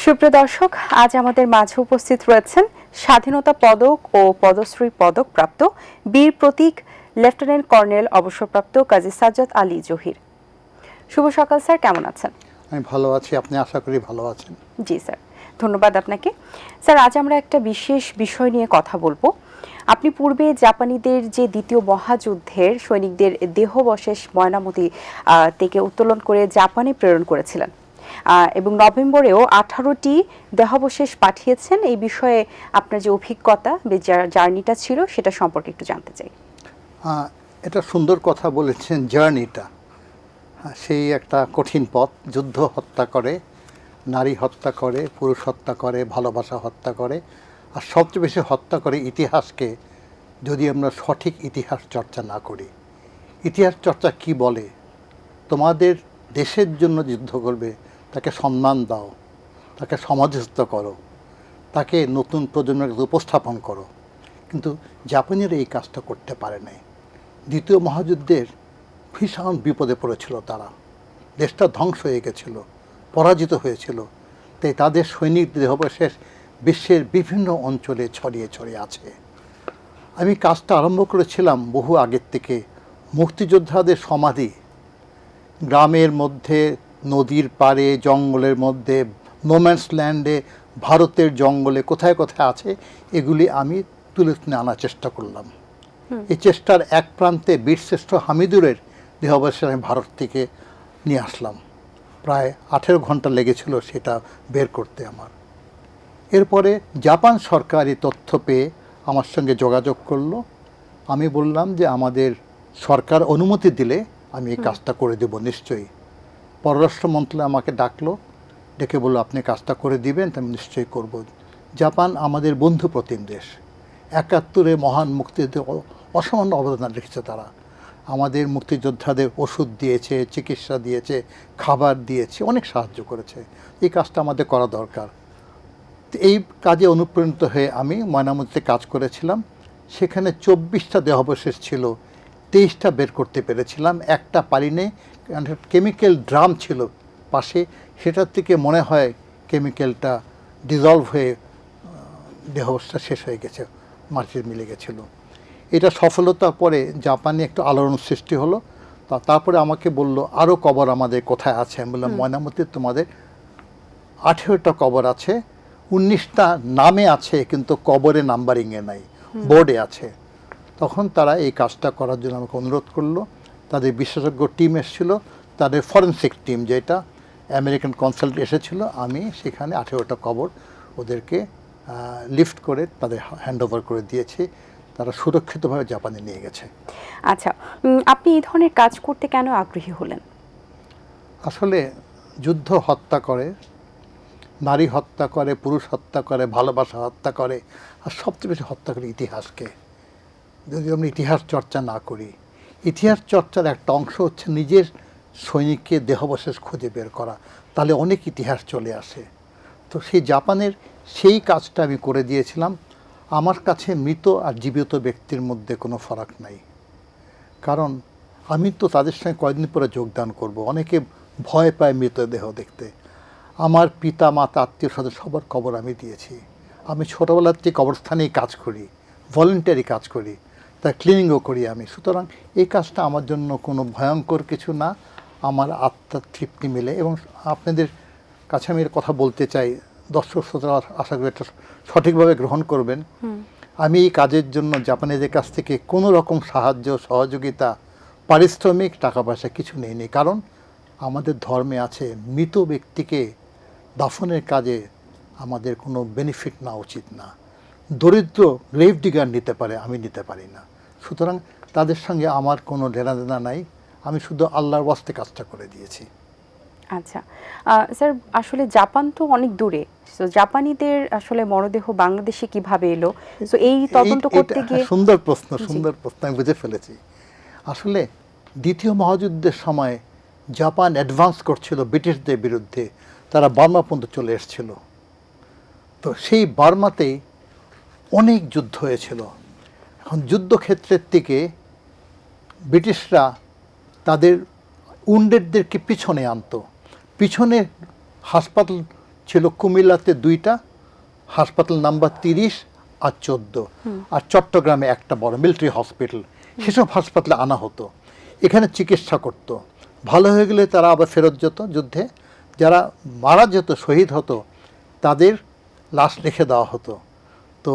সুপ্রিয় দর্শক, আজ আমাদের মাঝে উপস্থিত রয়েছেন স্বাধীনতা পদক ও পদ্মশ্রী পদক প্রাপ্ত বীর প্রতীক লেফটেন্যান্ট কর্নেল অবসরপ্রাপ্ত কাজী সাজ্জাদ আলী জহির। শুভ সকাল স্যার, কেমন আছেন? আমি ভালো আছি, আপনি আশা করি ভালো আছেন। জি স্যার, ধন্যবাদ আপনাকে। স্যার, আজ আমরা একটা বিশেষ বিষয় নিয়ে কথা বলবো। আপনি পূর্বে জাপানিদের যে দ্বিতীয় মহাযুদ্ধের সৈনিকদের দেহাবশেষ ময়নামতি থেকে উত্তোলন করে জাপানে প্রেরণ করেছিলেন এবং নভেম্বরেও 18টি দেহাবশেষ পাঠিয়েছেন। এই বিষয়ে আপনার যে অভিজ্ঞতা, জার্নিটা ছিল, সেটা সম্পর্কে একটু জানতে চাই। এটা সুন্দর কথা বলেছেন। জার্নিটা সেই একটা কঠিন পথ। যুদ্ধ হত্যা করে, নারী হত্যা করে, পুরুষ হত্যা করে, ভালোবাসা হত্যা করে, আর সবচেয়ে বেশি হত্যা করে ইতিহাসকে, যদি আমরা সঠিক ইতিহাস চর্চা না করি। ইতিহাস চর্চা কি বলে? তোমাদের দেশের জন্য যুদ্ধ করবে, তাকে সম্মান দাও, তাকে সমাজস্থ করো, তাকে নতুন প্রজন্মের উপস্থাপন করো। কিন্তু জাপানিরা এই কাজটা করতে পারে নাই। দ্বিতীয় মহাযুদ্ধের ভীষণ বিপদে পড়েছিল তারা। দেশটা ধ্বংস হয়ে গেছিল, পরাজিত হয়েছিল। তাই তাদের সৈনিকদের দেহাবশেষ বিশ্বের বিভিন্ন অঞ্চলে ছড়িয়ে ছড়িয়ে আছে। আমি কাজটা আরম্ভ করেছিলাম বহু আগের থেকে। মুক্তিযোদ্ধাদের সমাধি গ্রামের মধ্যে, নদীর পাড়ে, জঙ্গলের মধ্যে, নোম্যান্স ল্যান্ডে, ভারতের জঙ্গলে কোথায় কোথায় আছে, এগুলি আমি তুলে আনার চেষ্টা করলাম। এই চেষ্টার এক প্রান্তে বীরশ্রেষ্ঠ হামিদুরের দেহাবশেষ আমি ভারত থেকে নিয়ে আসলাম। প্রায় 18 ঘন্টা লেগেছিল সেটা বের করতে আমার। এরপরে জাপান সরকার এই তথ্য পেয়ে আমার সঙ্গে যোগাযোগ করলো। আমি বললাম যে আমাদের সরকার অনুমতি দিলে আমি এই কাজটা করে দেব নিশ্চয়ই। পররাষ্ট্র মন্ত্রণালয় আমাকে ডাকলো, ডেকে বললো আপনি কাজটা করে দিবেন, তো আমি নিশ্চয়ই করব। জাপান আমাদের বন্ধু প্রতিম দেশ। 71-এ মহান মুক্তিযুদ্ধে অসামান্য অবদান রেখেছে তারা। আমাদের মুক্তিযোদ্ধাদের ওষুধ দিয়েছে, চিকিৎসা দিয়েছে, খাবার দিয়েছে, অনেক সাহায্য করেছে। এই কাজটা আমাদের করা দরকার। এই কাজে অনুপ্রাণিত হয়ে আমি ময়নামতিতে কাজ করেছিলাম। সেখানে 24টা দেহাবশেষ ছিল, 23টা বের করতে পেরেছিলাম। একটা পারিনে, কেমিক্যাল ড্রাম ছিল পাশে, সেটার থেকে মনে হয় কেমিক্যালটা ডিজলভ হয়ে দেহাবশেষটা শেষ হয়ে গেছে, মাটিতে মিলে গেছিলো। এটা সফলতার পরে জাপানে একটু আলোড়ন সৃষ্টি হলো। তারপরে আমাকে বলল আরও কবর আমাদের কোথায় আছে। আমি বললাম ময়নামতিতে তোমাদের 18টা কবর আছে, 19টা নামে আছে কিন্তু কবরে নাম্বারিংয়ে নাই, বোর্ডে আছে। তখন তারা এই কাজটা করার জন্য আমাকে অনুরোধ করলো। তাদের বিশেষজ্ঞ টিম এসেছিল, তাদের ফরেনসিক টিম, যেটা আমেরিকান কনসাল্ট এসেছিল। আমি সেখানে 18টা কবর ওদেরকে লিফট করে তাদের হ্যান্ড ওভার করে দিয়েছি। তারা সুরক্ষিতভাবে জাপানে নিয়ে গেছে। আচ্ছা, আপনি এই ধরনের কাজ করতে কেন আগ্রহী হলেন? আসলে যুদ্ধ হত্যা করে, নারী হত্যা করে, পুরুষ হত্যা করে, ভালোবাসা হত্যা করে, আর সবচেয়ে বেশি হত্যা করে ইতিহাসকে। যদি আমরা ইতিহাস চর্চা না করি, ইতিহাস চর্চার একটা অংশ হচ্ছে নিজের সৈনিককে দেহাবশেষ খুঁজে বের করা, তাহলে অনেক ইতিহাস চলে আসে। তো সেই জাপানের সেই কাজটা আমি করে দিয়েছিলাম। আমার কাছে মৃত আর জীবিত ব্যক্তির মধ্যে কোনো ফারাক নাই, কারণ আমি তো তাদের সঙ্গে কয়েকদিন পরে যোগদান করব। অনেকে ভয় পায় মৃতদেহ দেখতে। আমার পিতা মাতা আত্মীয় স্বজন সবার কবর আমি দিয়েছি। আমি ছোটোবেলার থেকে কবরস্থানেই কাজ করি, ভলেন্টারি কাজ করি, তার ক্লিনিংও করি আমি। সুতরাং এই কাজটা আমার জন্য কোনো ভয়ঙ্কর কিছু না, আমার আত্মার তৃপ্তি মেলে। এবং আপনাদের কাছে আমি এর কথা বলতে চাই, দর্শক শ্রোতারা আশা করি এটা সঠিকভাবে গ্রহণ করবেন। আমি এই কাজের জন্য জাপানিদের কাছ থেকে কোনো রকম সাহায্য, সহযোগিতা, পারিশ্রমিক, টাকা পয়সা কিছু নেইনি। কারণ আমাদের ধর্মে আছে মৃত ব্যক্তিকে দাফনের কাজে আমাদের কোনো বেনিফিট না, উচিত না। দরিদ্র গ্রেভ ডিগার নিতে পারে, আমি নিতে পারি না। সুতরাং তাদের সঙ্গে আমার কোনো লেনাদেনা নাই, আমি শুধু আল্লাহর ওয়াস্তে কাজটা করে দিয়েছি। আচ্ছা স্যার, আসলে জাপান তো অনেক দূরে, তো জাপানিদের আসলে মরদেহ বাংলাদেশে কিভাবে এলো? তো এই তদন্ত করতে গিয়ে সুন্দর প্রশ্ন, আমি বুঝে ফেলেছি। আসলে দ্বিতীয় মহাযুদ্ধের সময় জাপান অ্যাডভান্স করছিল ব্রিটিশদের বিরুদ্ধে, তারা বার্মা পর্যন্ত চলে এসেছিল। তো সেই বার্মাতেই অনেক যুদ্ধ হয়েছিল। এখন যুদ্ধক্ষেত্রের থেকে ব্রিটিশরা তাদের উন্ডেডদেরকে পিছনে আনতো, পিছনে হাসপাতাল ছিল কুমিল্লাতে 2টা, হাসপাতাল নাম্বার 30 আর 14, আর চট্টগ্রামে একটা বড় মিলিটারি হসপিটাল। সেসব হাসপাতালে আনা হতো, এখানে চিকিৎসা করত। ভালো হয়ে গেলে তারা আবার ফেরত যেত যুদ্ধে। যারা মারা যেত, শহীদ হতো, তাদের লাশ রেখে দেওয়া হতো। তো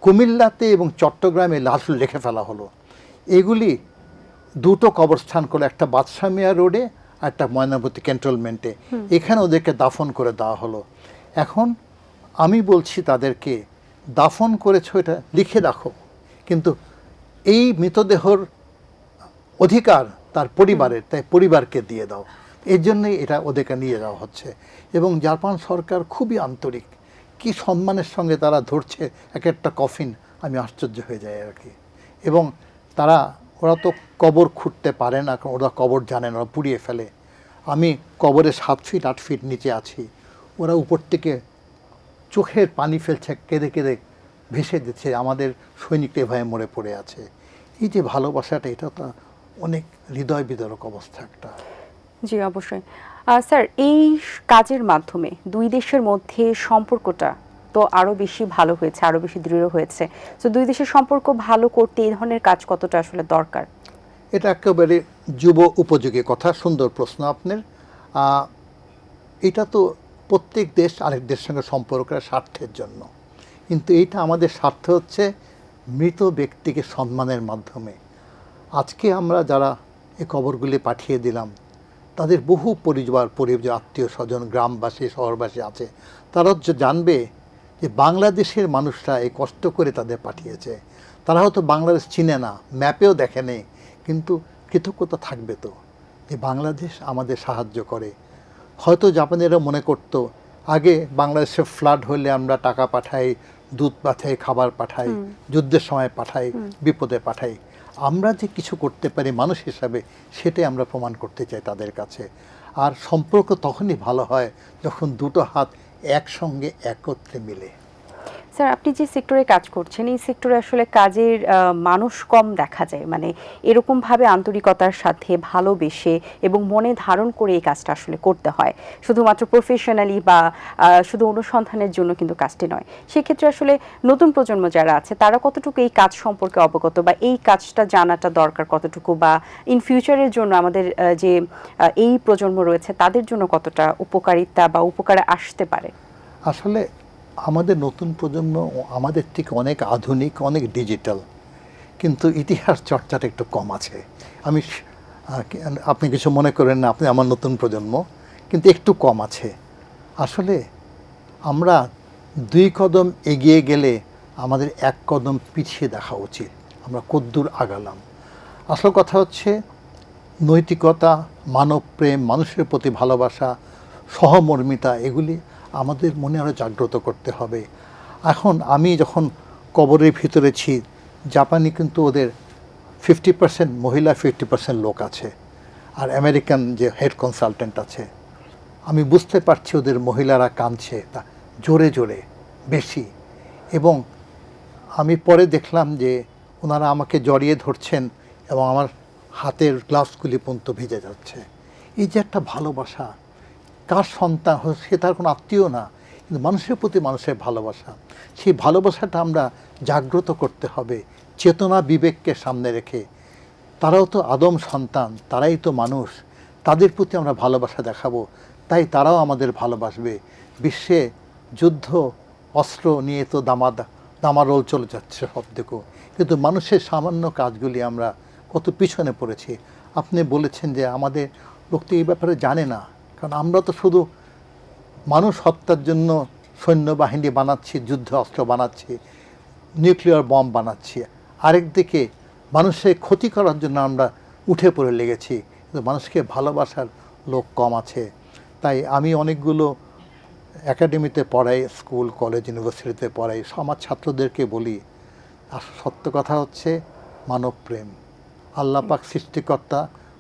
কুমিল্লাতে এবং চট্টগ্রামে লাশ রেখে ফেলা হলো। এগুলি 2টো কবরস্থান করে, একটা বাদশাহ মিয়া রোডে আর একটা ময়নামতি ক্যান্টনমেন্টে। এখানে ওদেরকে দাফন করে দেওয়া হলো। এখন আমি বলছি তাদেরকে, দাফন করেছো এটা লিখে রাখো, কিন্তু এই মৃতদেহর অধিকার তার পরিবারের, তাই পরিবারকে দিয়ে দাও। এর জন্যই এটা ওদেরকে নিয়ে যাওয়া হচ্ছে। এবং জাপান সরকার খুবই আন্তরিক, কি সম্মানের সঙ্গে তারা ধরছে এক একটা কফিন, আমি আশ্চর্য হয়ে যাই আর কি। এবং ওরা তো কবর খুঁড়তে পারে না, কারণ ওরা কবর জানে না, ওরা পুড়িয়ে ফেলে। আমি কবরে 7 ফিট 8 ফিট নিচে আছি, ওরা উপর থেকে চোখের পানি ফেলছে, কেঁদে কেঁদে ভেসে দিচ্ছে আমাদের সৈনিকরা এভাবে মরে পড়ে আছে। এই যে ভালোবাসাটা, এটা তো অনেক হৃদয় বিদারক অবস্থা একটা। জি অবশ্যই। স্যার, এই কাজের মাধ্যমে দুই দেশের মধ্যে সম্পর্কটা তো আরো বেশি ভালো হয়েছে, আরো বেশি দৃঢ় হয়েছে। তো দুই দেশের সম্পর্ক ভালো করতে এই ধরনের কাজ কতটা আসলে দরকার? এটা একেবারে যুব উপযোগী কথা, সুন্দর প্রশ্ন আপনার। এটা তো প্রত্যেক দেশ আরেক দেশের সঙ্গে সম্পর্কের স্বার্থের জন্য, কিন্তু এইটা আমাদের স্বার্থ হচ্ছে মৃত ব্যক্তিকে সম্মানের মাধ্যমে। আজকে আমরা যারা এই কবরগুলি পাঠিয়ে দিলাম, তাদের বহু পরিবার আত্মীয় স্বজন, গ্রামবাসী, শহরবাসী আছে, তারা জানবে যে বাংলাদেশের মানুষরা এই কষ্ট করে তাদের পাঠিয়েছে। তারা হয়তো বাংলাদেশ চিনে না, ম্যাপেও দেখে নেই, কিন্তু কৃতজ্ঞতা থাকবে তো যে বাংলাদেশ আমাদের সাহায্য করে। হয়তো জাপানিরা মনে করত আগে বাংলাদেশে ফ্লাড হলে আমরা টাকা পাঠাই, দুধ পাঠাই, খাবার পাঠাই, যুদ্ধের সময় পাঠাই, বিপদে পাঠাই। আমরা যে কিছু করতে পারি মানুষ হিসাবে, সেটাই আমরা প্রমাণ করতে চাই তাদের কাছে। আর সম্পর্ক তখনই ভালো হয় যখন 2টো হাত একসঙ্গে একত্রে মিলে। স্যার, আপনি যে সেক্টরে কাজ করছেন, এই সেক্টরে আসলে কাজের মানুষ কম দেখা যায়, মানে এরকমভাবে আন্তরিকতার সাথে ভালোবেসে এবং মনে ধারণ করে এই কাজটা আসলে করতে হয়। শুধুমাত্র প্রফেশনালি বা শুধু অনুসন্ধানের জন্য কিন্তু কাজটি নয়। সেক্ষেত্রে আসলে নতুন প্রজন্ম যারা আছে, তারা কতটুকু এই কাজ সম্পর্কে অবগত, বা এই কাজটা জানাটা দরকার কতটুকু, বা ইন ফিউচারের জন্য আমাদের যে এই প্রজন্ম রয়েছে তাদের জন্য কতটা উপকারিতা বা উপকারে আসতে পারে? আসলে আমাদের নতুন প্রজন্ম আমাদের থেকে অনেক আধুনিক, অনেক ডিজিটাল, কিন্তু ইতিহাস চর্চাটা একটু কম আছে। আপনি কিছু মনে করেন না, আপনি আমার নতুন প্রজন্ম, কিন্তু একটু কম আছে। আসলে আমরা 2 কদম এগিয়ে গেলে আমাদের 1 কদম পিছিয়ে দেখা উচিত, আমরা কদ্দূর আগালাম। আসল কথা হচ্ছে নৈতিকতা, মানবপ্রেম, মানুষের প্রতি ভালোবাসা, সহমর্মিতা, এগুলি আমাদের মনে আরও জাগ্রত করতে হবে। এখন আমি যখন কবরের ভিতরে ছি, জাপানি কিন্তু ওদের 50% মহিলা, 50% লোক আছে, আর আমেরিকান যে হেড কনসালটেন্ট আছে, আমি বুঝতে পারছি ওদের মহিলারা কাঁদছে তা জোরে জোরে বেশি। এবং আমি পরে দেখলাম যে ওনারা আমাকে জড়িয়ে ধরছেন এবং আমার হাতের গ্লাভসগুলি পর্যন্ত ভিজে যাচ্ছে। এই যে একটা ভালোবাসা, কার সন্তান, সে তার কোনো আত্মীয় না, কিন্তু মানুষের প্রতি মানুষের ভালোবাসা, সেই ভালোবাসাটা আমরা জাগ্রত করতে হবে চেতনা বিবেককে সামনে রেখে। তারাও তো আদম সন্তান, তারাই তো মানুষ, তাদের প্রতি আমরা ভালোবাসা দেখাবো, তাই তারাও আমাদের ভালোবাসবে। বিশ্বে যুদ্ধ, অস্ত্র নিয়ে তো দামারোল চলে যাচ্ছে সব দিকে, কিন্তু মানুষের সামান্য কাজগুলি আমরা কত পিছনে পড়েছি। আপনি বলেছেন যে আমাদের লোক তো এই ব্যাপারে জানে না, কারণ আমরা তো শুধু মানুষ হত্যার জন্য সৈন্যবাহিনী বানাচ্ছি, যুদ্ধ অস্ত্র বানাচ্ছি, নিউক্লিয়ার বম বানাচ্ছি, আরেকদিকে মানুষের ক্ষতি করার জন্য আমরা উঠে পড়ে লেগেছি, কিন্তু মানুষকে ভালোবাসার লোক কম আছে। তাই আমি অনেকগুলো একাডেমিতে পড়াই, স্কুল, কলেজ, ইউনিভার্সিটিতে পড়াই, সমাজ ছাত্রদেরকে বলি, আর সত্য কথা হচ্ছে মানবপ্রেম। আল্লাহ পাক সৃষ্টিকর্তা,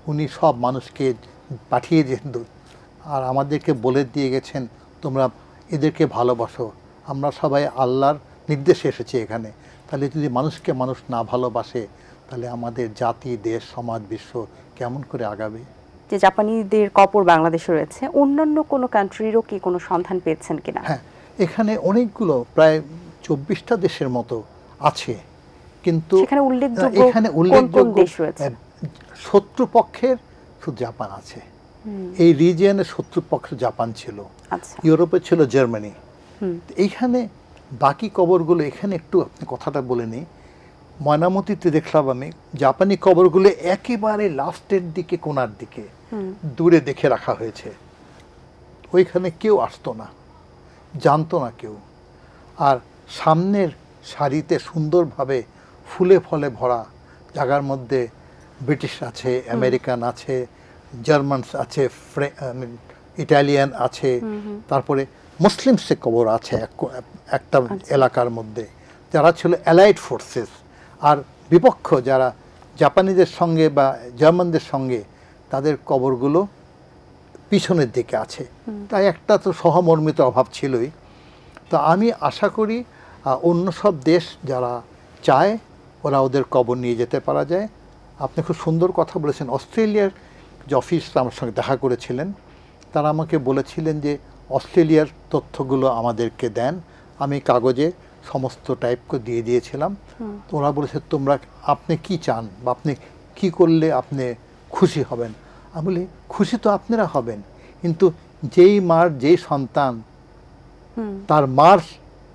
উনি সব মানুষকে পাঠিয়ে দিয়েছেন, আর আমাদেরকে বলে দিয়ে গেছেন তোমরা এদেরকে ভালোবাসো। আমরা সবাই আল্লাহর নির্দেশে এসেছি এখানে। তাহলে যদি মানুষকে মানুষ না ভালোবাসে, তাহলে আমাদের জাতি, দেশ, সমাজ, বিশ্ব কেমন করে আগাবে? যে জাপানিদের কবর বাংলাদেশে রয়েছে, অন্যান্য কোনো কান্ট্রিরও কি কোনো সন্ধান পেয়েছেন কিনা? হ্যাঁ, এখানে অনেকগুলো প্রায় 24টা দেশের মতো আছে, কিন্তু সেখানে উল্লেখযোগ্য এখানে কোন কোন উল্লেখযোগ্য দেশ রয়েছে? শত্রুপক্ষের শুধু জাপান আছে। এই রিজিয়নের শত্রুপক্ষ জাপান ছিল, আচ্ছা। ইউরোপে ছিল জার্মানি। এইখানে বাকি কবরগুলো, এখানে একটু আপনি কথাটা বলে নিই, ময়নামতিতে দেখলাম আমি জাপানি কবরগুলো একেবারে লাস্টের দিকে, কোণার দিকে দূরে দেখে রাখা হয়েছে। ওইখানে কেউ আসতো না, জানতো না কেউ। আর সামনের সারিতে সুন্দরভাবে ফুলে ফলে ভরা জায়গার মধ্যে ব্রিটিশ আছে, আমেরিকান আছে, জার্মান আছে, ইটালিয়ান আছে, তারপরে মুসলিমসে কবর আছে একটা এলাকার মধ্যে, যারা ছিল অ্যালাইড ফোর্সেস। আর বিপক্ষ যারা জাপানিদের সঙ্গে বা জার্মানদের সঙ্গে, তাদের কবরগুলো পিছনের দিকে আছে। তাই একটা তো সহমর্মিত অভাব ছিলই। তো আমি আশা করি অন্য সব দেশ যারা চায়, ওরা ওদের কবর নিয়ে যেতে পারা যায়। আপনি খুব সুন্দর কথা বলেছেন। অস্ট্রেলিয়ার যে অফিস আমার সঙ্গে দেখা করেছিলেন, তারা আমাকে বলেছিলেন যে অস্ট্রেলিয়ার তথ্যগুলো আমাদেরকে দেন। আমি কাগজে সমস্ত টাইপ করে দিয়ে দিয়েছিলাম। তো ওরা বলেছে, আপনি কি চান বা আপনি কি করলে আপনি খুশি হবেন? আমি বলি, খুশি তো আপনারা হবেন, কিন্তু যেই মার যেই সন্তান তার মার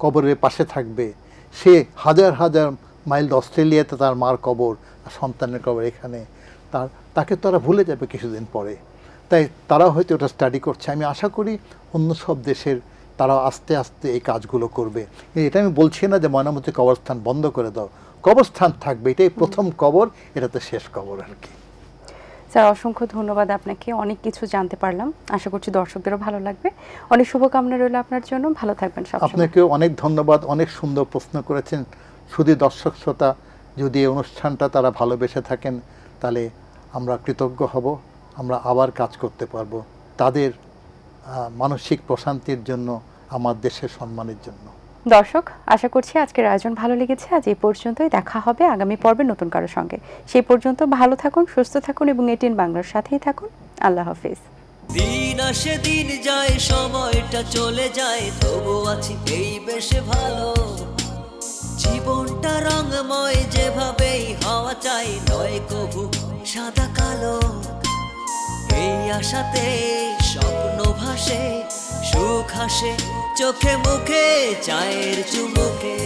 কবরের পাশে থাকবে, সে হাজার হাজার মাইল অস্ট্রেলিয়াতে তার মার কবর আর সন্তানের কবর এখানে, তাকে তারা ভুলে যাবে কিছুদিন পরে। তাই তারা হয়তো ওটা স্টাডি করছে। আমি আশা করি অন্য সব দেশের তারা আস্তে আস্তে এই কাজগুলো করবে। এটা আমি বলছি না যে ময়নামতি কবরস্থান বন্ধ করে দাও, কবরস্থান থাকবে, এটাই প্রথম কবর, এটা তো শেষ কবর আর কি। স্যার, অসংখ্য ধন্যবাদ আপনাকে, অনেক কিছু জানতে পারলাম। আশা করছি দর্শকদেরও ভালো লাগবে। অনেক শুভকামনা রইল আপনার জন্য, ভালো থাকবেন সবসময়। আপনাকেও অনেক ধন্যবাদ, অনেক সুন্দর প্রশ্ন করেছেন। শুধু দর্শক শ্রোতা যদি এই অনুষ্ঠানটা তারা ভালোবেসে থাকেন, তাহলে আমরা কৃতজ্ঞ হব, আমরা আবার কাজ করতে পারবো তাদের মানসিক প্রশান্তির জন্য, আমার দেশের সম্মানের জন্য। দর্শক, আশা করছি আজকের আয়োজন ভালো লেগেছে। আজ এই পর্যন্তই, দেখা হবে আগামী পর্বে নতুন কারোর সঙ্গে। সেই পর্যন্ত ভালো থাকুন, সুস্থ থাকুন এবং এটিএন বাংলার সাথেই থাকুন। আল্লাহ হাফিজ। দিন আসে দিন যায়, সময়টা চলে যায়, তবু আছি এই বেশ ভালো। জীবনটা রঙময়, যেভাবেই হওয়া চাই, নয় কবু সাদা কালো। এই আশাতে স্বপ্ন ভাসে, সুখ হাসে চোখে মুখে, চায়ের চুমুকে।